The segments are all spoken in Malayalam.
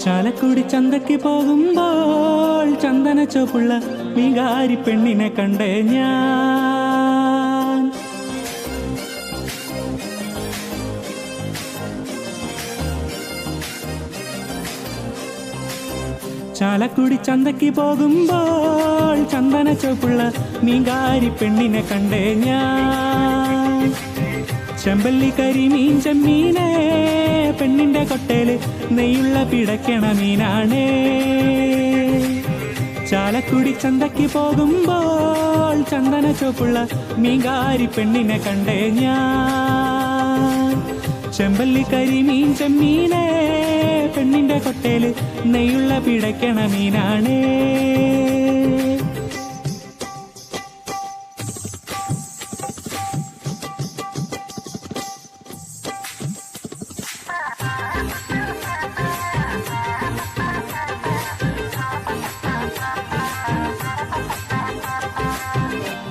ചാലക്കുടി ചന്തയ്ക്ക് പോകുമ്പോൾ ചന്ദന ചോപ്പുള്ള മീകാരി പെണ്ണിനെ കണ്ടേ ഞാൻ. ചാലക്കുടി ചന്തയ്ക്ക് പോകുമ്പോൾ ചന്ദന ചോപ്പുള്ള മീകാരി പെണ്ണിനെ കണ്ടേ ഞാൻ. ചെമ്പല്ലി കരിമീൻ ചെമ്മീനേ, പെണ്ണിന്റെ കൊട്ടേല് നെയ്യുള്ള പിടയ്ക്കണ മീനാണേ. ചാലക്കുടി ചന്തയ്ക്ക് പോകുമ്പോൾ ചന്ദന ചോപ്പുള്ള മീൻകാരി പെണ്ണിനെ കണ്ടേ ഞാൻ. ചെമ്പല്ലി കരിമീൻ ചെമ്മീനേ, പെണ്ണിന്റെ കൊട്ടേല് നെയ്യുള്ള പിടയ്ക്കണ മീനാണേ.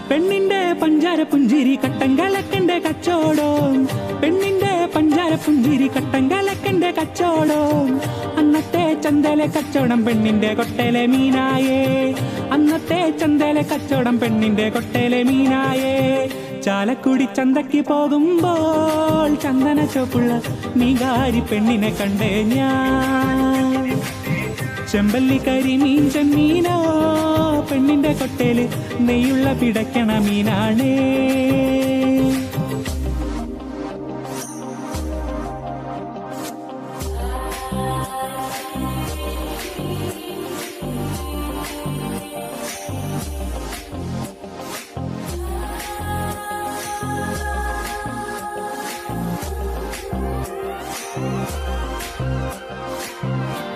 പെണ്ണിന്റെ പഞ്ചാര പുഞ്ചിരി കട്ടങ്കലക്കന്റെ കച്ചോടം, പെണ്ണിന്റെ പഞ്ചാര പുഞ്ചിരി കട്ടങ്കലക്കന്റെ കച്ചോടം. അന്നത്തെ ചന്തയിലെ കച്ചവടം പെണ്ണിന്റെ കൊട്ടയിലെ മീനായേ, അന്നത്തെ ചന്തയിലെ കച്ചവടം പെണ്ണിന്റെ കൊട്ടയിലെ മീനായേ. ചാലക്കുടി ചന്തയ്ക്ക് പോകുമ്പോൾ ചന്ദന ചോപ്പുള്ള മീകാരി പെണ്ണിനെ കണ്ടേ ഞാൻ. ചെമ്പല്ലി കരിമീൻ ചെമ്മീനോ, പെണ്ണിന്റെ കൊട്ടേല് നെയ്യുള്ള പിടയ്ക്കണ മീനാണേ.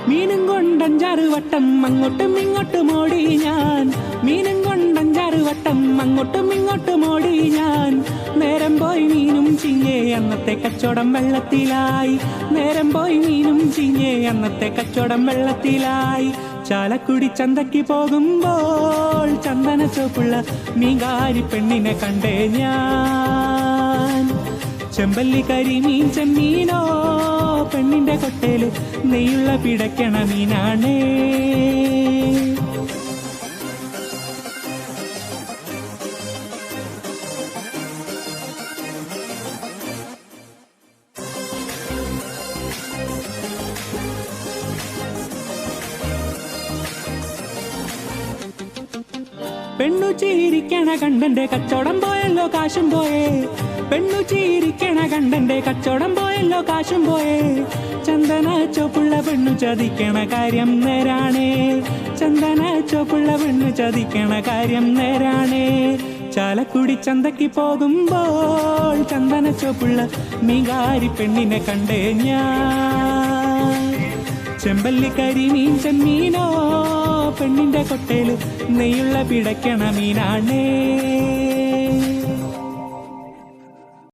മീനും കൊണ്ടഞ്ചാറ് വട്ടം അങ്ങോട്ടും ഇങ്ങോട്ടും ഓടി ഞാൻ, മീനും കൊണ്ടഞ്ചാറ് വട്ടം അങ്ങോട്ടും ഇങ്ങോട്ടും ഓടി ഞാൻ. നേരം പോയി മീനും ചീഞ്ഞേ അന്നത്തെ കച്ചവടം വെള്ളത്തിലായി, നേരം പോയി മീനും ചീഞ്ഞേ അന്നത്തെ കച്ചവടം വെള്ളത്തിലായി. ചാലക്കുടി ചന്തയ്ക്ക് പോകുമ്പോൾ ചന്ദന ചോപ്പുള്ള മീൻകാരി പെണ്ണിനെ കണ്ടേ ഞാൻ. ചെമ്പല്ലി കരിമീൻ ചെമ്മീനോ, പെണ്ണിന്റെ കൊട്ടേല് നെയ്യുള്ള പിടയ്ക്കണ മീനാണേ. പെണ്ണു ചീരിക്കണ കണ്ടന്റെ കച്ചവടം പോയല്ലോ കാശും പോയേ, പെണ്ണു ചീരിക്കണ കണ്ടന്റെ കച്ചവടം പോയല്ലോ കാശും പോയേ. ചന്ദന ചോപ്പുള്ള പെണ്ണു ചതിക്കണ കാര്യം നേരാണേ, ചന്ദന ചോപ്പുള്ള പെണ്ണു ചതിക്കണ കാര്യം നേരാണേ. ചാലക്കുടി ചന്തയ്ക്ക് പോകുമ്പോൾ ചന്ദന ചോപ്പുള്ള മീൻകാരി പെണ്ണിനെ കണ്ടേ ഞാൻ. ചെമ്പല്ലി കരിമീൻ ചെമ്മീനോ, പെണ്ണിന്റെ കൊട്ടേല് നെയ്യുള്ള പിടയ്ക്കണ മീനാണേ.